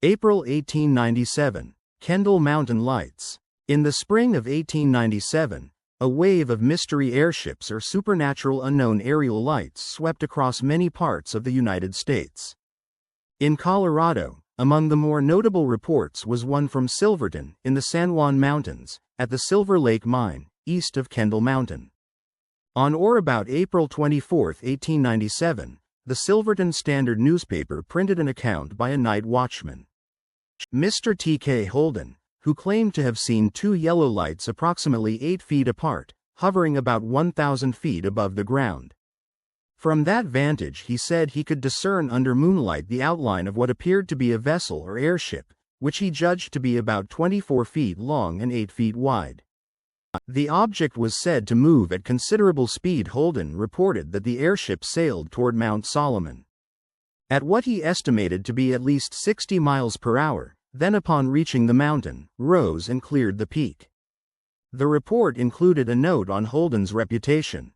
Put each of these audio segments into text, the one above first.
April 1897. Kendall Mountain lights. In the spring of 1897, a wave of mystery airships or supernatural unknown aerial lights swept across many parts of the United States. In Colorado, among the more notable reports was one from Silverton, in the San Juan Mountains, at the Silver Lake Mine, east of Kendall Mountain. On or about April 24, 1897, the Silverton Standard newspaper printed an account by a night watchman, Mr. T.K. Holden, who claimed to have seen two yellow lights approximately 8 feet apart, hovering about 1,000 feet above the ground. From that vantage, he said he could discern under moonlight the outline of what appeared to be a vessel or airship, which he judged to be about 24 feet long and 8 feet wide. The object was said to move at considerable speed. Holden reported that the airship sailed toward Mount Solomon at what he estimated to be at least 60 miles per hour, then upon reaching the mountain, rose and cleared the peak. The report included a note on Holden's reputation.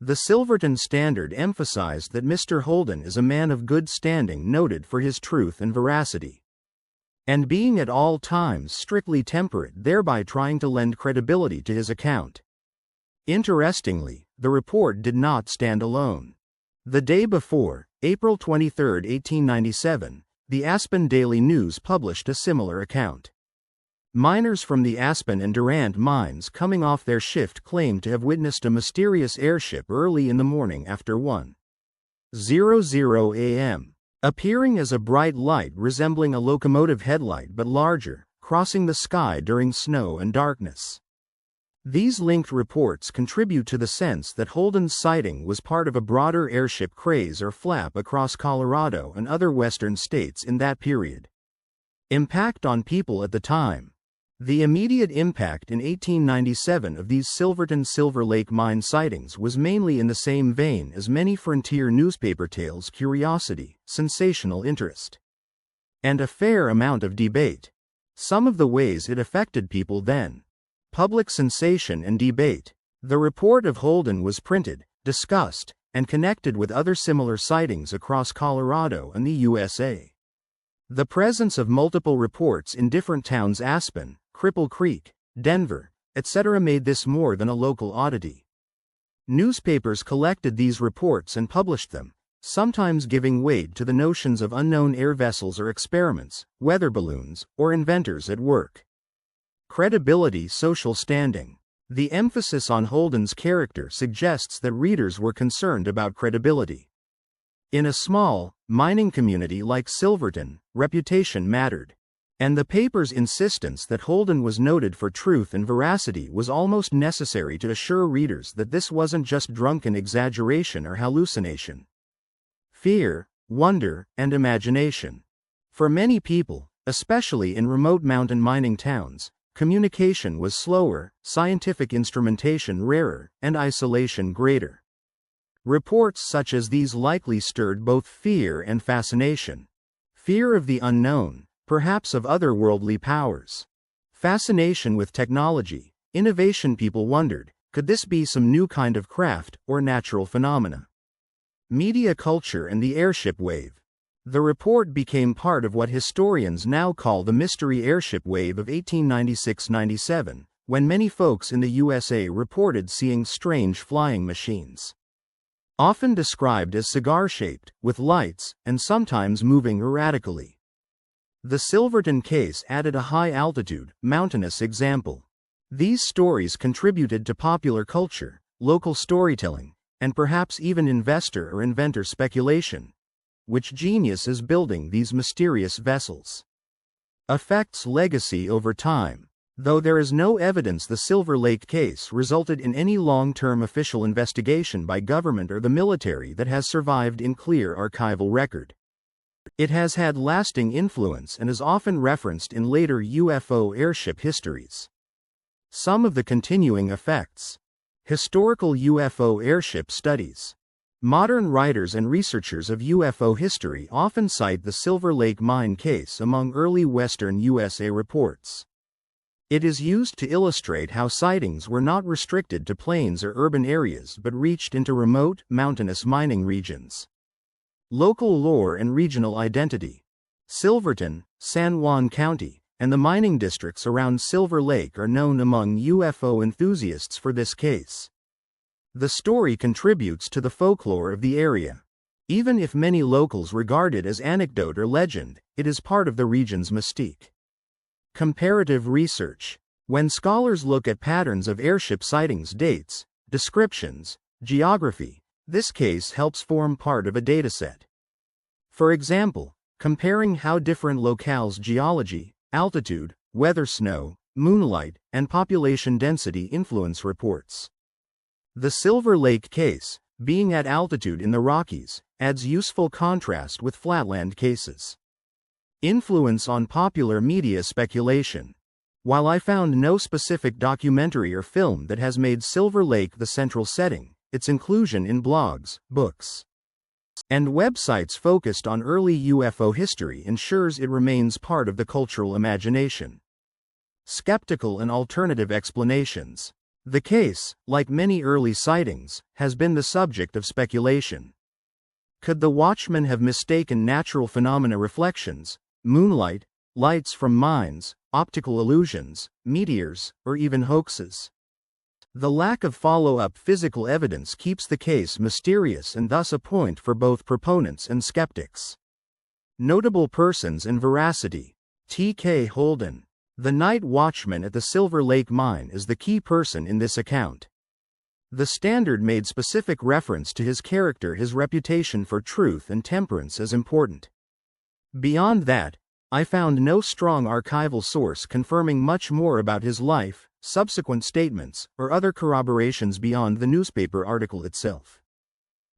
The Silverton Standard emphasized that Mr. Holden is a man of good standing, noted for his truth and veracity, and being at all times strictly temperate, thereby trying to lend credibility to his account. Interestingly, the report did not stand alone. The day before, April 23, 1897, the Aspen Daily News published a similar account. Miners from the Aspen and Durant mines coming off their shift claimed to have witnessed a mysterious airship early in the morning after 1:00 a.m., appearing as a bright light resembling a locomotive headlight but larger, crossing the sky during snow and darkness. These linked reports contribute to the sense that Holden's sighting was part of a broader airship craze or flap across Colorado and other western states in that period. Impact on people at the time. The immediate impact in 1897 of these Silverton Silver Lake Mine sightings was mainly in the same vein as many frontier newspaper tales: curiosity, sensational interest, and a fair amount of debate. Some of the ways it affected people then. Public sensation and debate. The report of Holden was printed, discussed, and connected with other similar sightings across Colorado and the USA. The presence of multiple reports in different towns, Aspen, Cripple Creek, Denver, etc., made this more than a local oddity. Newspapers collected these reports and published them, sometimes giving weight to the notions of unknown air vessels or experiments, weather balloons, or inventors at work. Credibility, social standing. The emphasis on Holden's character suggests that readers were concerned about credibility. In a small, mining community like Silverton, reputation mattered, and the paper's insistence that Holden was noted for truth and veracity was almost necessary to assure readers that this wasn't just drunken exaggeration or hallucination. Fear, wonder, and imagination. For many people, especially in remote mountain mining towns, communication was slower, scientific instrumentation rarer, and isolation greater. Reports such as these likely stirred both fear and fascination. Fear of the unknown, perhaps of otherworldly powers. Fascination with technology, innovation. People wondered, could this be some new kind of craft or natural phenomena? Media culture and the airship wave. The report became part of what historians now call the mystery airship wave of 1896-97, when many folks in the USA reported seeing strange flying machines, often described as cigar-shaped, with lights, and sometimes moving erratically. The Silverton case added a high-altitude, mountainous example. These stories contributed to popular culture, local storytelling, and perhaps even investor or inventor speculation. Which genius is building these mysterious vessels? Affects legacy over time. Though there is no evidence the Silver Lake case resulted in any long-term official investigation by government or the military that has survived in clear archival record, it has had lasting influence and is often referenced in later UFO airship histories. Some of the continuing effects. Historical UFO airship studies. Modern writers and researchers of UFO history often cite the Silver Lake Mine case among early Western USA reports. It is used to illustrate how sightings were not restricted to plains or urban areas but reached into remote, mountainous mining regions. Local lore and regional identity. Silverton, San Juan County, and the mining districts around Silver Lake are known among UFO enthusiasts for this case. The story contributes to the folklore of the area. Even if many locals regard it as anecdote or legend, it is part of the region's mystique. Comparative research. When scholars look at patterns of airship sightings, dates, descriptions, geography, this case helps form part of a dataset. For example, comparing how different locales' geology, altitude, weather, snow, moonlight, and population density influence reports. The Silver Lake case, being at altitude in the Rockies, adds useful contrast with flatland cases. Influence on popular media speculation. While I found no specific documentary or film that has made Silver Lake the central setting, its inclusion in blogs, books, and websites focused on early UFO history ensures it remains part of the cultural imagination. Skeptical and alternative explanations. The case, like many early sightings, has been the subject of speculation. Could the watchman have mistaken natural phenomena, reflections, moonlight, lights from mines, optical illusions, meteors, or even hoaxes? The lack of follow-up physical evidence keeps the case mysterious and thus a point for both proponents and skeptics. Notable persons and veracity. T.K. Holden, the night watchman at the Silver Lake mine, is the key person in this account. The Standard made specific reference to his character, his reputation for truth and temperance as important. Beyond that, I found no strong archival source confirming much more about his life, subsequent statements, or other corroborations beyond the newspaper article itself.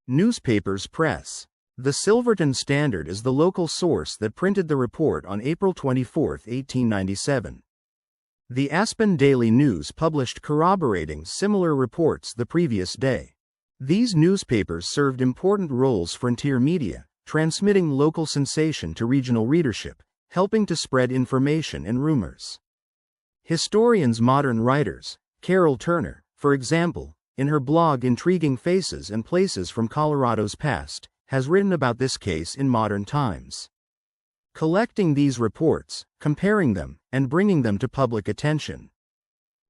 Newspapers press. The Silverton Standard is the local source that printed the report on April 24, 1897. The Aspen Daily News published corroborating similar reports the previous day. These newspapers served important roles frontier media, transmitting local sensation to regional readership, helping to spread information and rumors. Historians, modern writers, Carol Turner, for example, in her blog Intriguing Faces and Places from Colorado's Past, has written about this case in modern times. Collecting these reports, comparing them, and bringing them to public attention.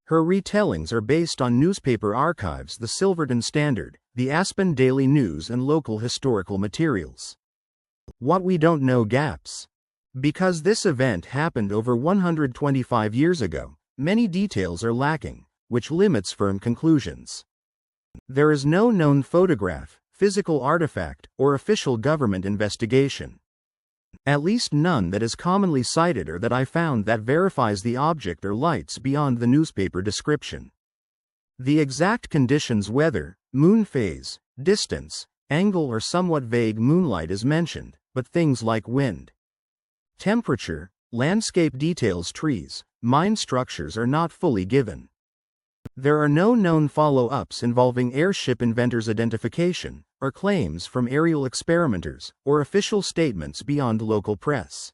Her retellings are based on newspaper archives, the Silverton Standard, the Aspen Daily News, and local historical materials. What we don't know gaps. Because this event happened over 125 years ago, many details are lacking, which limits firm conclusions. There is no known photograph, physical artifact, or official government investigation. At least none that is commonly cited or that I found that verifies the object or lights beyond the newspaper description. The exact conditions, weather, moon phase, distance, angle, or somewhat vague moonlight is mentioned, but things like wind, temperature, landscape details, trees, mine structures are not fully given. There are no known follow-ups involving airship inventors' identification, or claims from aerial experimenters, or official statements beyond local press.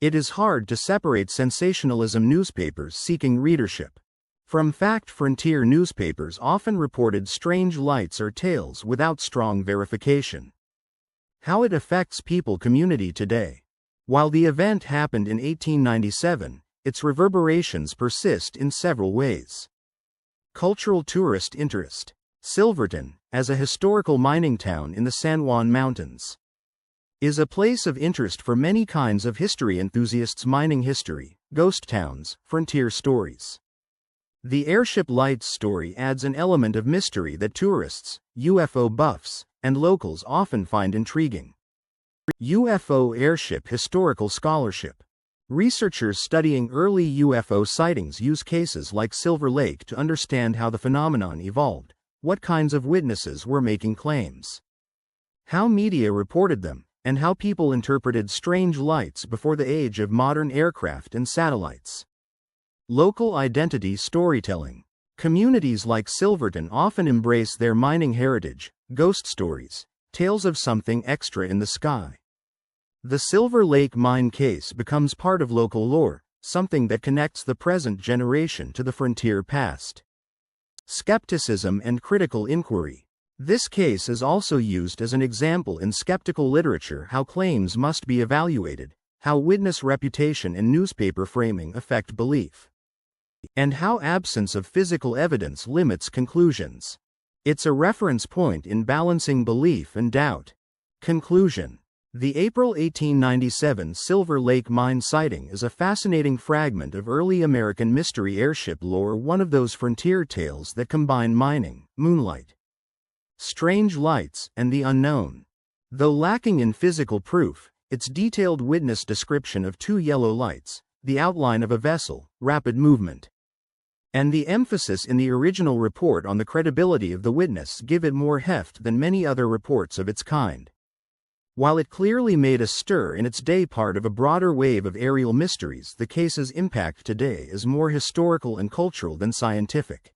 It is hard to separate sensationalism newspapers seeking readership from fact. Frontier newspapers often reported strange lights or tales without strong verification. How it affects people community today. While the event happened in 1897, its reverberations persist in several ways. Cultural tourist interest. Silverton, as a historical mining town in the San Juan Mountains, is a place of interest for many kinds of history enthusiasts. Mining history, ghost towns, frontier stories. The airship lights story adds an element of mystery that tourists, UFO buffs, and locals often find intriguing. UFO airship historical scholarship. Researchers studying early UFO sightings use cases like Silver Lake to understand how the phenomenon evolved, what kinds of witnesses were making claims, how media reported them, and how people interpreted strange lights before the age of modern aircraft and satellites. Local identity storytelling. Communities like Silverton often embrace their mining heritage, ghost stories, tales of something extra in the sky. The Silver Lake mine case becomes part of local lore, something that connects the present generation to the frontier past. Skepticism and critical inquiry. This case is also used as an example in skeptical literature how claims must be evaluated, how witness reputation and newspaper framing affect belief, and how absence of physical evidence limits conclusions. It's a reference point in balancing belief and doubt. Conclusion. The April 1897 Silver Lake Mine sighting is a fascinating fragment of early American mystery airship lore, one of those frontier tales that combine mining, moonlight, strange lights, and the unknown. Though lacking in physical proof, its detailed witness description of two yellow lights, the outline of a vessel, rapid movement, and the emphasis in the original report on the credibility of the witness give it more heft than many other reports of its kind. While it clearly made a stir in its day, part of a broader wave of aerial mysteries, the case's impact today is more historical and cultural than scientific.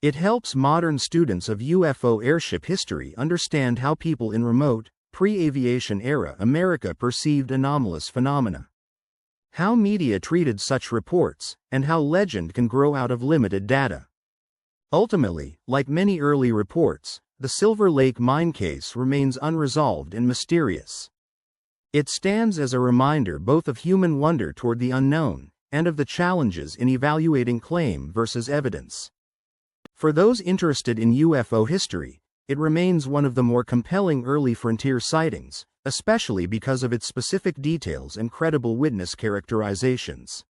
It helps modern students of UFO airship history understand how people in remote, pre-aviation era America perceived anomalous phenomena, how media treated such reports, and how legend can grow out of limited data. Ultimately, like many early reports, the Silver Lake Mine case remains unresolved and mysterious. It stands as a reminder both of human wonder toward the unknown, and of the challenges in evaluating claim versus evidence. For those interested in UFO history, it remains one of the more compelling early frontier sightings, especially because of its specific details and credible witness characterizations.